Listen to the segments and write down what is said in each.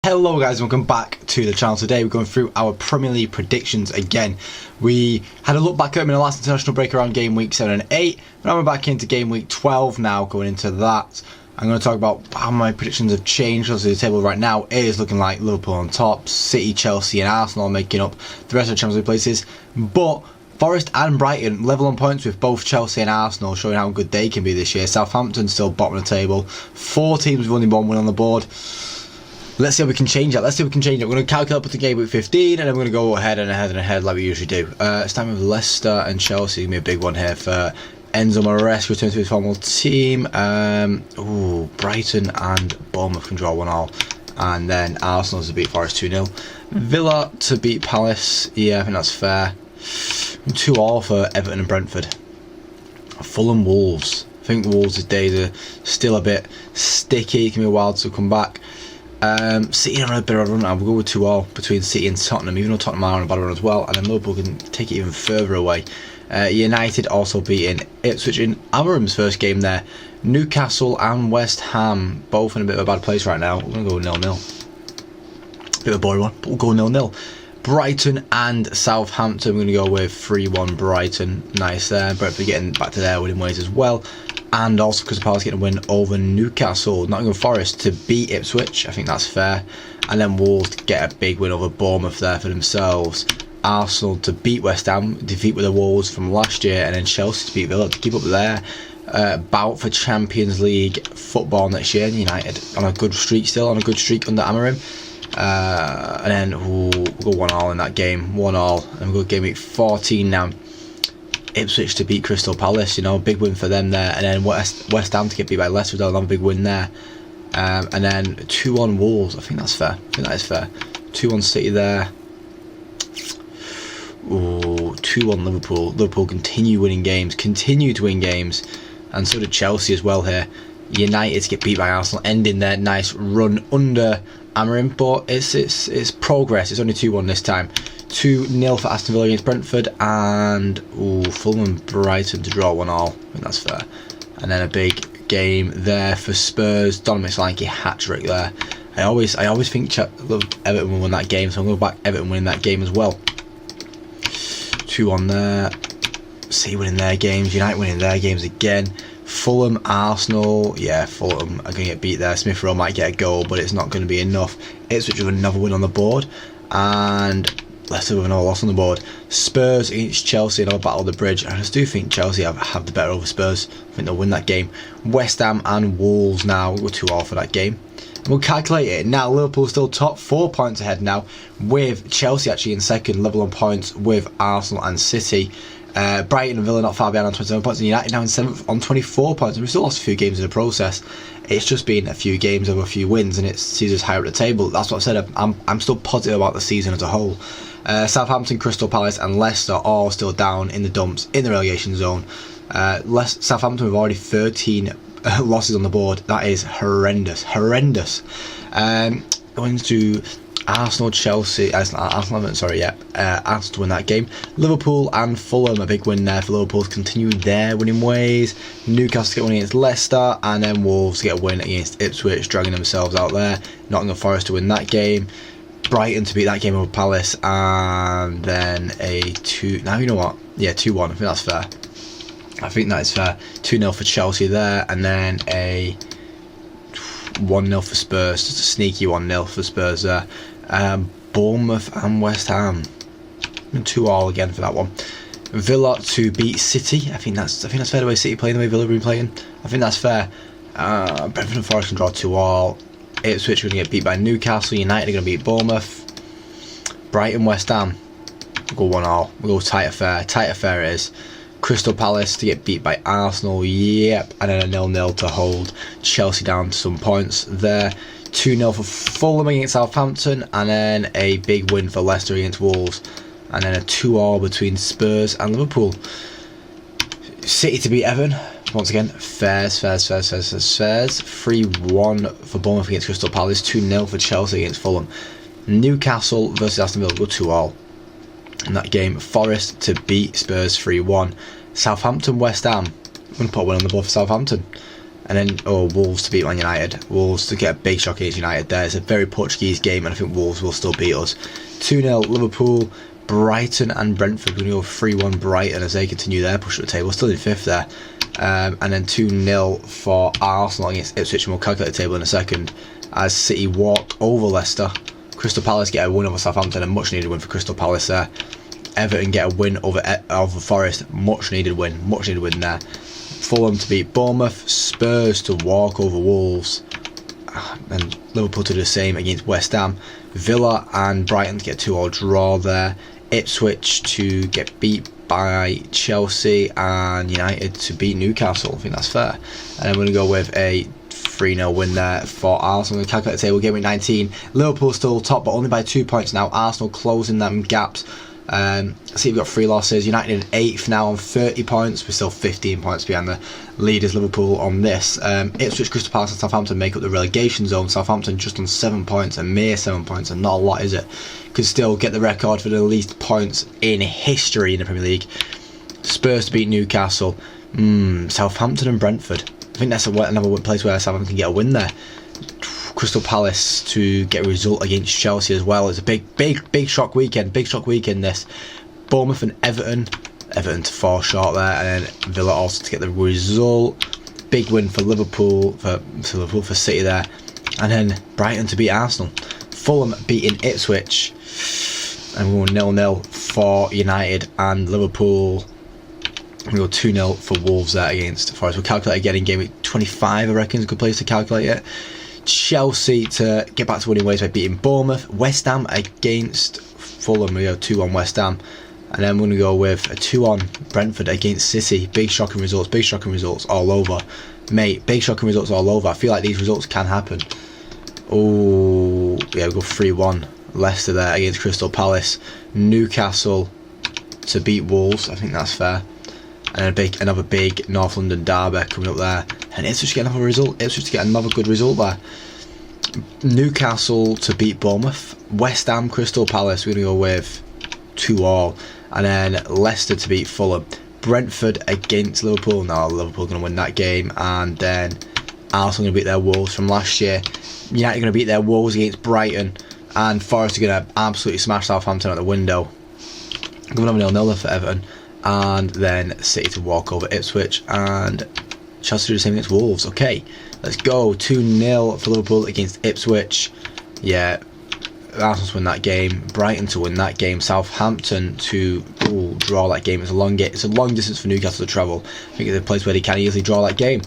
Hello guys, welcome back to the channel. Today we're going through our Premier League predictions again. We had a look back at them in the last international break around game week 7 and 8. Now we're back into game week 12 now, going into that. I'm going to talk about how my predictions have changed. Obviously the table right now is looking like Liverpool on top, City, Chelsea and Arsenal making up the rest of the Champions League places. But Forest and Brighton level on points with both Chelsea and Arsenal, showing how good they can be this year. Southampton still bottom of the table. 4 teams with only 1 win on the board. Let's see how we can change that. We're going to calculate up to game week 15 and then we're going to go ahead like we usually do. Starting with Leicester and Chelsea. Going to be a big one here for Enzo Maresca return to his formal team. Brighton and Bournemouth can draw 1-1. And then Arsenal to beat Forest 2-0. Villa to beat Palace. Yeah, I think that's fair. 2-2 for Everton and Brentford. Fulham Wolves. I think Wolves' days are still a bit sticky. It can be a while to come back. City are on a bit of a run now. We'll go with 2-2 between City and Tottenham, even though Tottenham are on a bad run as well. And then Liverpool can take it even further away. United also beating Ipswich in Amarim's first game there. Newcastle and West Ham both in a bit of a bad place right now. We're going to go 0-0. Bit of a boring one, but we'll go 0-0. Brighton and Southampton, we're going to go with 3-1 Brighton. Nice there. Brentford getting back to their winning ways as well. And also Crystal Palace getting a win over Newcastle. Nottingham Forest to beat Ipswich. I think that's fair. And then Wolves to get a big win over Bournemouth there for themselves. Arsenal to beat West Ham, defeat with the Wolves from last year. And then Chelsea to beat Villa to keep up their bout for Champions League football next year. And United on a good streak still, on a good streak under Amarim. And then we'll go 1-1 in that game. 1-1. And we'll go game week 14 now. Ipswich to beat Crystal Palace, big win for them there. And then West Ham to get beat by Leicester, another big win there. And then 2-1 Wolves, I think that's fair. I think that is fair. 2-1 City there. 2-1 Liverpool. Liverpool continue to win games. And so did Chelsea as well here. United to get beat by Arsenal, ending their nice run under Amarim. But it's progress. It's only 2-1 this time. 2-0 for Aston Villa against Brentford, and Fulham and Brighton to draw 1-1. I think that's fair. And then a big game there for Spurs. Dominic Solanke hat-trick there. I always think Everton will win that game, so I'm going to back Everton winning that game as well. 2-1 there. City winning their games. United winning their games again. Fulham, Arsenal. Yeah, Fulham are going to get beat there. Smith Rowe might get a goal, but it's not going to be enough. Ipswich with another win on the board. And Leicester with another loss on the board. Spurs against Chelsea in our battle of the bridge. I just do think Chelsea have the better over Spurs. I think they'll win that game. West Ham and Wolves now. We'll go 2-2 for that game. And we'll calculate it. Now Liverpool still top, 4 points ahead now, with Chelsea actually in second, level on points with Arsenal and City. Brighton and Villa not far behind on 27 points, and United now in 7th on 24 points. And we still lost a few games in the process. It's just been a few games over a few wins, and it sees us higher up the table. That's what I said. I'm still positive about the season as a whole. Southampton, Crystal Palace and Leicester all still down in the dumps in the relegation zone. Southampton with already 13 losses on the board. That is horrendous. Going to Arsenal, Chelsea, Arsenal to win that game. Liverpool and Fulham, a big win there for Liverpool to continue their winning ways. Newcastle to get one against Leicester, and then Wolves to get a win against Ipswich, dragging themselves out there. Nottingham Forest to win that game. Brighton to beat that game over Palace, and then a 2. Now you know what? Yeah, 2-1. I think that's fair. I think that is fair. 2-0 for Chelsea there, and then a 1-0 for Spurs. Just a sneaky 1-0 for Spurs there. Bournemouth and West Ham. 2-2 again for that one. Villa to beat City. I think that's fair the way City playing, the way Villa have been playing. I think that's fair. Brentford and Forest can draw 2-2. Ipswich are going to get beat by Newcastle. United are going to beat Bournemouth. Brighton, West Ham. We'll go 1-1. We'll go tight affair. Tight affair it is. Crystal Palace to get beat by Arsenal. Yep. And then a 0-0 to hold Chelsea down to some points there. 2-0 for Fulham against Southampton. And then a big win for Leicester against Wolves. And then a 2-2 between Spurs and Liverpool. City to beat Everton. Once again, fairs. 3-1 for Bournemouth against Crystal Palace. 2-0 for Chelsea against Fulham. Newcastle versus Aston Villa, go 2-2. In that game, Forest to beat Spurs 3-1. Southampton, West Ham. I'm going to put one on the board for Southampton. And then, Wolves to beat Man United. Wolves to get a big shock against United there. It's a very Portuguese game, and I think Wolves will still beat us. 2-0 Liverpool, Brighton and Brentford. We're going to go 3-1 Brighton as they continue their push at the table. Still in 5th there. And then 2-0 for Arsenal against Ipswich, and we'll calculate the table in a second. As City walk over Leicester. Crystal Palace get a win over Southampton, a much needed win for Crystal Palace there. Everton get a win over Forest, much needed win there. Fulham to beat Bournemouth, Spurs to walk over Wolves, and Liverpool to do the same against West Ham. Villa and Brighton to get 2-2 draw there. Ipswich to get beat by Chelsea, and United to beat Newcastle. I think that's fair. And I'm going to go with a 3-0 win there for Arsenal. We'll calculate the table, game week 19. Liverpool still top, but only by 2 points now. Arsenal closing them gaps. See, we've got 3 losses. United in 8th now on 30 points. We're still 15 points behind the leaders, Liverpool, on this. Ipswich, Crystal Palace and Southampton make up the relegation zone. Southampton just on 7 points, a mere 7 points, and not a lot, is it? Could still get the record for the least points in history in the Premier League. Spurs to beat Newcastle. Southampton and Brentford. I think that's another place where Southampton can get a win there. Crystal Palace to get a result against Chelsea as well. It's a big shock weekend. Big shock weekend this. Bournemouth and Everton. Everton to fall short there, and then Villa also to get the result. Big win for Liverpool, for City there, and then Brighton to beat Arsenal. Fulham beating Ipswich, and we're 0-0 for United and Liverpool. We go 2-0 for Wolves there against Forest. We'll calculate again in game week 25. I reckon is a good place to calculate it. Chelsea to get back to winning ways by beating Bournemouth. West Ham against Fulham. We go 2-1 West Ham. And then we're going to go with a 2-1 Brentford against City. Big shocking results all over. Mate, big shocking results all over. I feel like these results can happen. Oh, yeah, we go 3-1 Leicester there against Crystal Palace. Newcastle to beat Wolves. I think that's fair. And another big North London derby coming up there. And Ipswich to get another result. Ipswich to get another good result there. Newcastle to beat Bournemouth. West Ham, Crystal Palace, we're going to go with 2-2. And then Leicester to beat Fulham. Brentford against Liverpool. Now Liverpool going to win that game. And then Arsenal going to beat their Wolves from last year. United going to beat their Wolves against Brighton. And Forest are going to absolutely smash Southampton out the window. Going to have 0-0 for Everton. And then City to walk over Ipswich, and Chelsea to do the same against Wolves. Okay, let's go. 2-0 for Liverpool against Ipswich. Yeah, Arsenal to win that game. Brighton to win that game. Southampton to draw that game. It's a long distance for Newcastle to travel. I think it's a place where they can easily draw that game.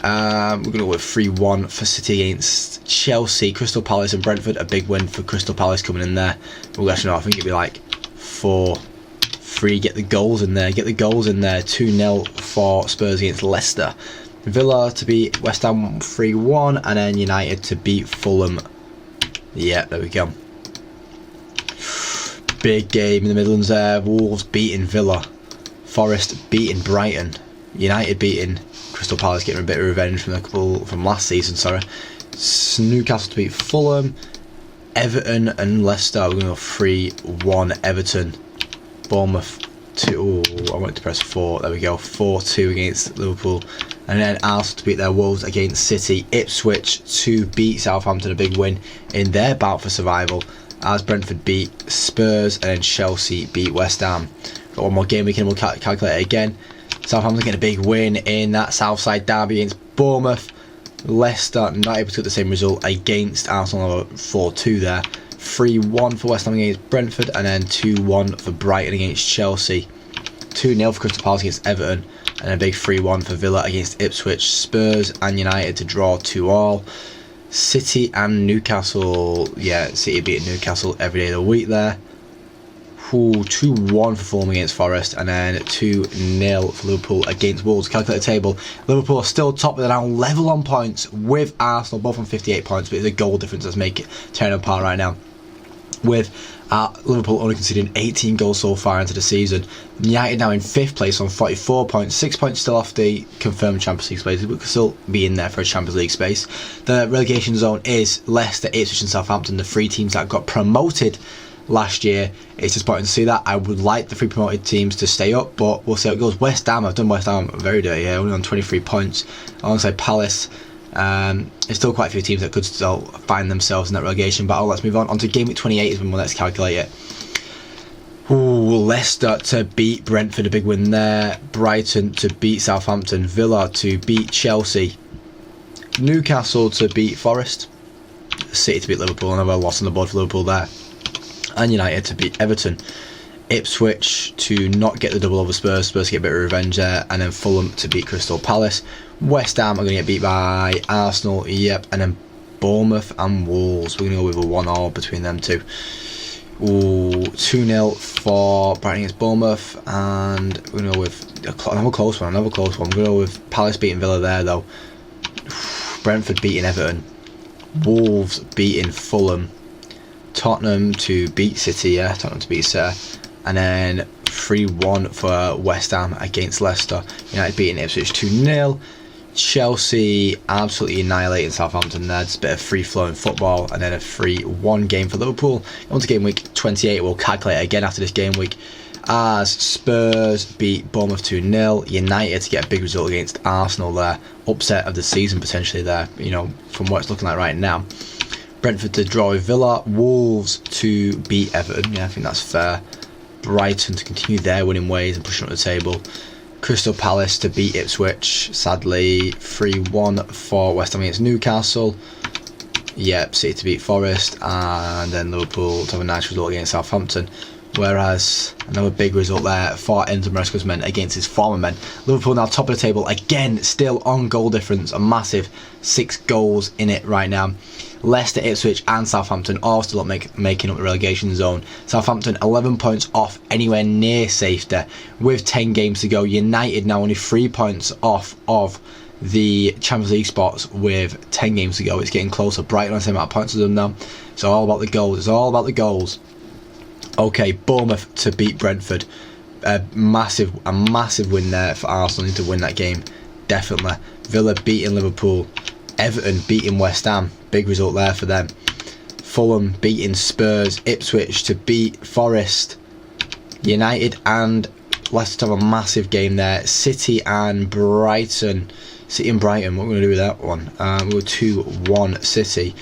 We're going to go with 3-1 for City against Chelsea. Crystal Palace and Brentford, a big win for Crystal Palace coming in there. Well, actually, no, I think it'd be like 4-3. Get the goals in there. 2-0 for Spurs against Leicester. Villa to beat West Ham 3-1, and then United to beat Fulham. Yeah, there we go. Big game in the Midlands there. Wolves beating Villa. Forest beating Brighton. United beating Crystal Palace, getting a bit of revenge from last season. Sorry. Newcastle to beat Fulham. Everton and Leicester. We're going to go 3-1 Everton. Bournemouth 2. I wanted to press 4. There we go. 4-2 against Liverpool. And then Arsenal to beat their Wolves against City. Ipswich to beat Southampton, a big win in their bout for survival. As Brentford beat Spurs, and then Chelsea beat West Ham. Got one more game we can calculate it again. Southampton getting a big win in that Southside derby against Bournemouth. Leicester not able to get the same result against Arsenal, 4-2 there. 3-1 for West Ham against Brentford, and then 2-1 for Brighton against Chelsea. 2-0 for Crystal Palace against Everton, and a big 3-1 for Villa against Ipswich. Spurs and United to draw 2-2. City and Newcastle, yeah, City beating Newcastle every day of the week there. 2-1 for Fulham against Forest, and then 2-0 for Liverpool against Wolves. Calculate the table. Liverpool are still top, but they're now level on points with Arsenal, both on 58 points, but it's a goal difference that's making it turn apart right now. With Liverpool only conceding 18 goals so far into the season. United now in 5th place on 44 points, 6 points still off the confirmed Champions League space, but could still be in there for a Champions League space. The relegation zone is Leicester, Ipswich and Southampton, the 3 teams that got promoted last year. It's disappointing to see that. I would like the 3 promoted teams to stay up, but we'll see how it goes. West Ham, I've done West Ham very dirty here, only on 23 points alongside Palace. There's still quite a few teams that could still find themselves in that relegation battle. Let's move on to game week 28 is when we'll let's calculate it. Ooh, Leicester to beat Brentford, a big win there. Brighton to beat Southampton. Villa to beat Chelsea. Newcastle to beat Forest. City to beat Liverpool, another loss on the board for Liverpool there. And United to beat Everton. Ipswich to not get the double over Spurs. Spurs to get a bit of revenge there. And then Fulham to beat Crystal Palace. West Ham are going to get beat by Arsenal, yep. And then Bournemouth and Wolves. We're going to go with a 1-1 between them two. Ooh, 2-0 for Brighton against Bournemouth. And we're going to go with another close one. We're going to go with Palace beating Villa there though. Brentford beating Everton. Wolves beating Fulham. Tottenham to beat City, yeah. Tottenham to beat City. And then 3-1 for West Ham against Leicester. United beating Ipswich 2-0. Chelsea absolutely annihilating Southampton there. Just a bit of free-flowing football. And then a 3-1 game for Liverpool. On to game week 28. We'll calculate again after this game week. As Spurs beat Bournemouth 2-0. United to get a big result against Arsenal there. Upset of the season potentially there, you know, from what it's looking like right now. Brentford to draw with Villa. Wolves to beat Everton. Yeah, I think that's fair. Brighton to continue their winning ways and pushing up the table. Crystal Palace to beat Ipswich. Sadly, 3-1 for West Ham against Newcastle. Yep, City to beat Forest. And then Liverpool to have a nice result against Southampton. Whereas another big result there for Enzo Maresca's men against his former men. Liverpool now top of the table again, still on goal difference, a massive 6 goals in it right now. Leicester, Ipswich and Southampton all still up making up the relegation zone. Southampton 11 points off anywhere near safety with 10 games to go. United now only 3 points off of the Champions League spots with 10 games to go. It's getting closer. Brighton on the same amount of points as them now. It's all about the goals. It's all about the goals. Okay, Bournemouth to beat Brentford. A massive win there for Arsenal. Need to win that game, definitely. Villa beating Liverpool. Everton beating West Ham. Big result there for them. Fulham beating Spurs. Ipswich to beat Forest. United and Leicester have a massive game there. City and Brighton. City and Brighton, what are we going to do with that one? We'll 2-1 City.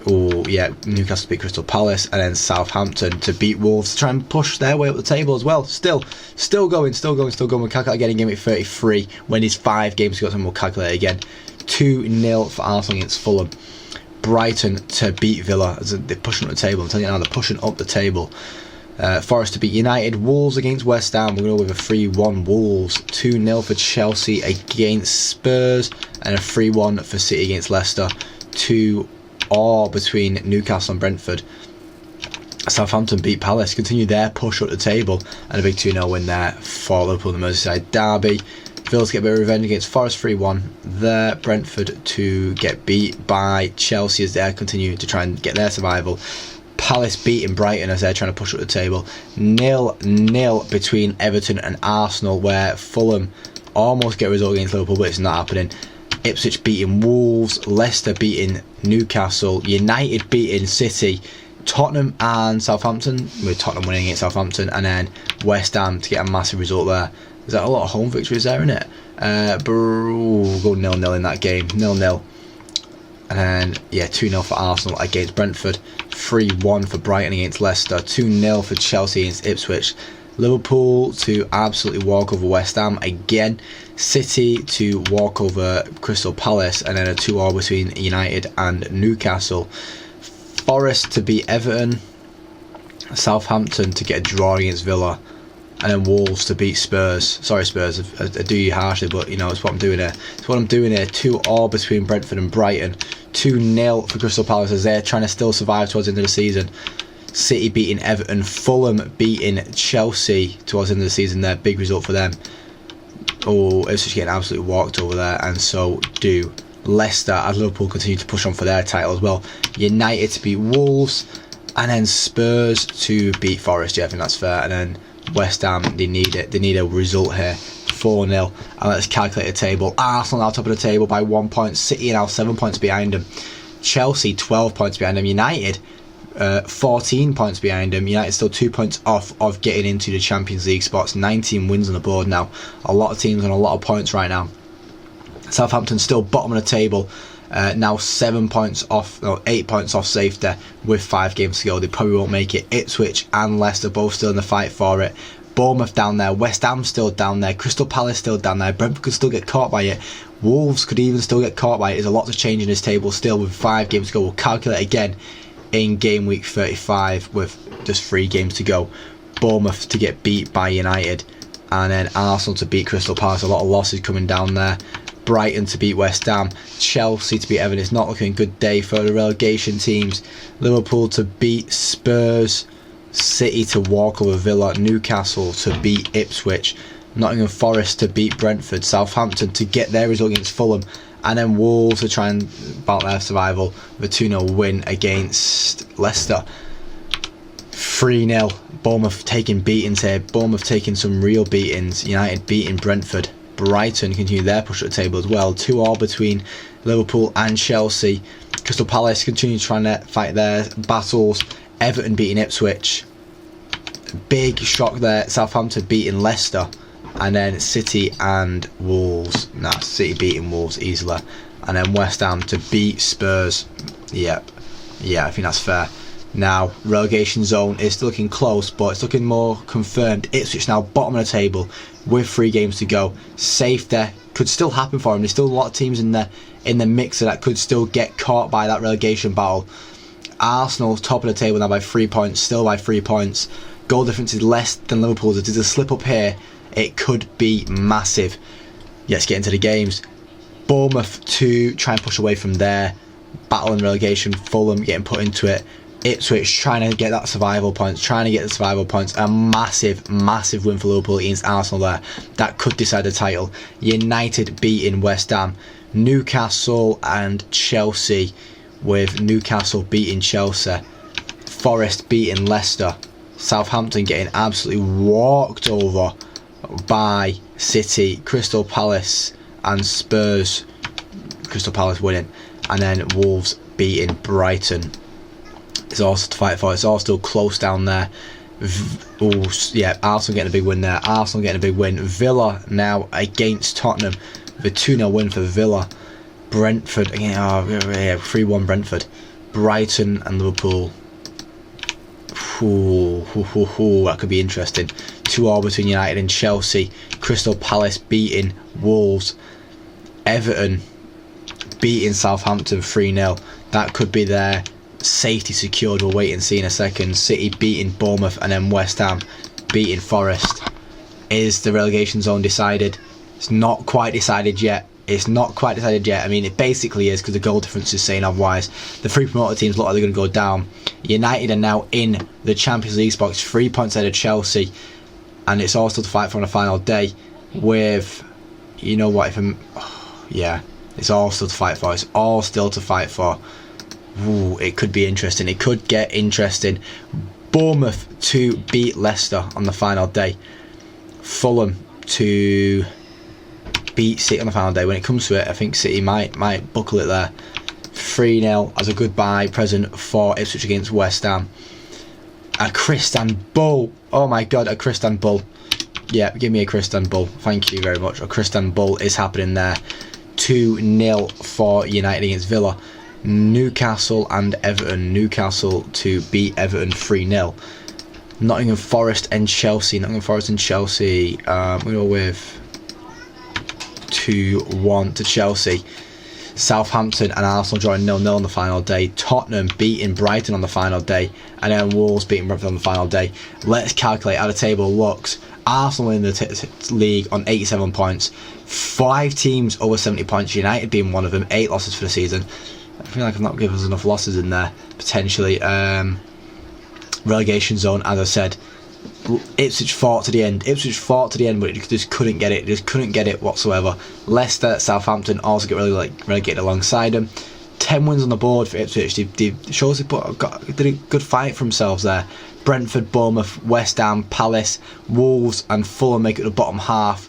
Oh yeah, Newcastle to beat Crystal Palace, and then Southampton to beat Wolves to try and push their way up the table as well. Still going. We'll calculate again in game week 33 when there's 5 games to go, and we'll calculate again. 2-0 for Arsenal against Fulham. Brighton to beat Villa as they're pushing up the table. I'm telling you now, they're pushing up the table. Forest to beat United. Wolves against West Ham. We're going to go with a 3-1 Wolves. 2-0 for Chelsea against Spurs, and a 3-1 for City against Leicester. 2 or between Newcastle and Brentford. Southampton beat Palace, continue their push up the table, and a big 2-0 win there for Liverpool in the Merseyside derby. Villa to get a bit of revenge against Forest 3-1 there. Brentford to get beat by Chelsea as they continue to try and get their survival. Palace beating Brighton as they're trying to push up the table. 0-0 between Everton and Arsenal, where Fulham almost get a result against Liverpool, but it's not happening. Ipswich beating Wolves, Leicester beating Newcastle, United beating City, Tottenham and Southampton, with Tottenham winning against Southampton, and then West Ham to get a massive result there. Is that a lot of home victories there, isn't it? We'll go 0-0 in that game, 0-0. And then, yeah, 2-0 for Arsenal against Brentford, 3-1 for Brighton against Leicester, 2-0 for Chelsea against Ipswich. Liverpool to absolutely walk over West Ham again. City to walk over Crystal Palace, and then a 2-2 between United and Newcastle. Forest to beat Everton. Southampton to get a draw against Villa, and then Wolves to beat Spurs. Sorry Spurs, I do you harshly, but you know it's what I'm doing here. 2-2 between Brentford and Brighton. 2-0 for Crystal Palace as they're trying to still survive towards the end of the season. City beating Everton, Fulham beating Chelsea towards the end of the season there, big result for them. Oh, it's just getting absolutely walked over there, and so do Leicester as Liverpool continue to push on for their title as well. United to beat Wolves, and then Spurs to beat Forest. Yeah, I think that's fair. And then West Ham, they need it. They need a result here. 4-0. And let's calculate the table. Arsenal now top of the table by 1 point. City now 7 points behind them. Chelsea 12 points behind them. United 14 points behind them. United still 2 points off of getting into the Champions League spots. 19 wins on the board now. A lot of teams on a lot of points right now. Southampton still bottom of the table. Now 7 points off, no, 8 points off safety with 5 games to go. They probably won't make it. Ipswich and Leicester both still in the fight for it. Bournemouth down there, West Ham still down there, Crystal Palace still down there, Brentford could still get caught by it, Wolves could even still get caught by it. There's a lot to change in this table still with 5 games to go. We'll calculate again in game week 35 with just 3 games to go. Bournemouth to get beat by United, and then Arsenal to beat Crystal Palace. A lot of losses coming down there. Brighton to beat West Ham, Chelsea to beat Everton. It's not looking a good day for the relegation teams. Liverpool to beat Spurs, City to walk over Villa, Newcastle to beat Ipswich, Nottingham Forest to beat Brentford, Southampton to get their result against Fulham, and then Wolves to try and battle their survival with a 2-0 win against Leicester. 3-0, Bournemouth taking beatings here, Bournemouth taking some real beatings, United beating Brentford. Brighton continue their push at the table as well. 2-2 between Liverpool and Chelsea. Crystal Palace continue trying to fight their battles. Everton beating Ipswich. Big shock there. Southampton beating Leicester. And then City and Wolves. City beating Wolves easily. And then West Ham to beat Spurs. Yeah, I think that's fair. Now, relegation zone is still looking close, but it's looking more confirmed. Ipswich now bottom of the table with 3 games to go. Safety could still happen for them. There's still a lot of teams in the mixer that could still get caught by that relegation battle. Arsenal top of the table now by 3 points, still by 3 points. Goal difference is less than Liverpool's. If there's a slip up here, it could be massive. Let's get into the games. Bournemouth to try and push away from there. Battle and relegation. Fulham getting put into it. Ipswich trying to get that survival points, A massive, massive win for Liverpool against Arsenal there. That could decide the title. United beating West Ham. Newcastle and Chelsea, with Newcastle beating Chelsea. Forest beating Leicester. Southampton getting absolutely walked over by City. Crystal Palace and Spurs. Crystal Palace winning. And then Wolves beating Brighton. It's also to fight for. It's all still close down there. Arsenal getting a big win there. Arsenal getting a big win. Villa now against Tottenham. The 2-0 win for Villa. Brentford again. 3-1 Brentford. Brighton and Liverpool. That could be interesting. 2-2 between United and Chelsea. Crystal Palace beating Wolves. Everton beating Southampton 3-0. That could be their safety secured. We'll wait and see in a second. City beating Bournemouth, and then West Ham beating Forest. Is the relegation zone decided? It's not quite decided yet. I mean, it basically is, because the goal difference is saying otherwise. The 3 promoted teams look like they're going to go down. United are now in the Champions League spots, 3 points ahead of Chelsea, and it's all still to fight for on the final day. With, you know what, it's all still to fight for. It's all still to fight for. It could be interesting. It could get interesting. Bournemouth to beat Leicester on the final day. Fulham to beat City on the final day. When it comes to it, I think City might buckle it there. 3-0 as a goodbye present for Ipswich against West Ham. A Christian Bull. Oh my god, a Christian Bull. Yeah, give me a Christian Bull. Thank you very much. A Christian Bull is happening there. 2-0 for United against Villa. Newcastle and Everton. Newcastle to beat Everton 3-0. Nottingham Forest and Chelsea. I'm going to go with 2-1 to Chelsea. Southampton and Arsenal drawing 0-0 on the final day. Tottenham beating Brighton on the final day. And then Wolves beating Brentford on the final day. Let's calculate how the table looks. Arsenal in the league on 87 points. 5 teams over 70 points. United being one of them. 8 losses for the season. I feel like I've not given us enough losses in there, potentially. Relegation zone, as I said. Ipswich fought to the end, but it just couldn't get it. Whatsoever. Leicester, Southampton also get relegated alongside them. 10 wins on the board for Ipswich. They shows they did a good fight for themselves there. Brentford, Bournemouth, West Ham, Palace, Wolves and Fulham make it the bottom half.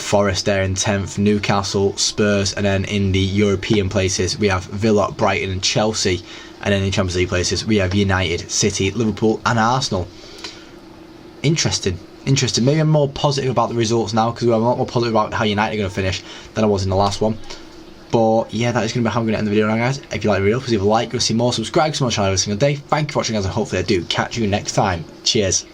Forest there in 10th, Newcastle, Spurs, and then in the European places we have Villa, Brighton and Chelsea, and then in Champions League places we have United, City, Liverpool and Arsenal. Interesting. Maybe I'm more positive about the results now, because I'm a lot more positive about how United are going to finish than I was in the last one. But yeah, that is going to be how I'm going to end the video now, guys. If you like the video, please leave a like, go see more, subscribe to my channel every single day. Thank you for watching, guys, and hopefully I do catch you next time. Cheers.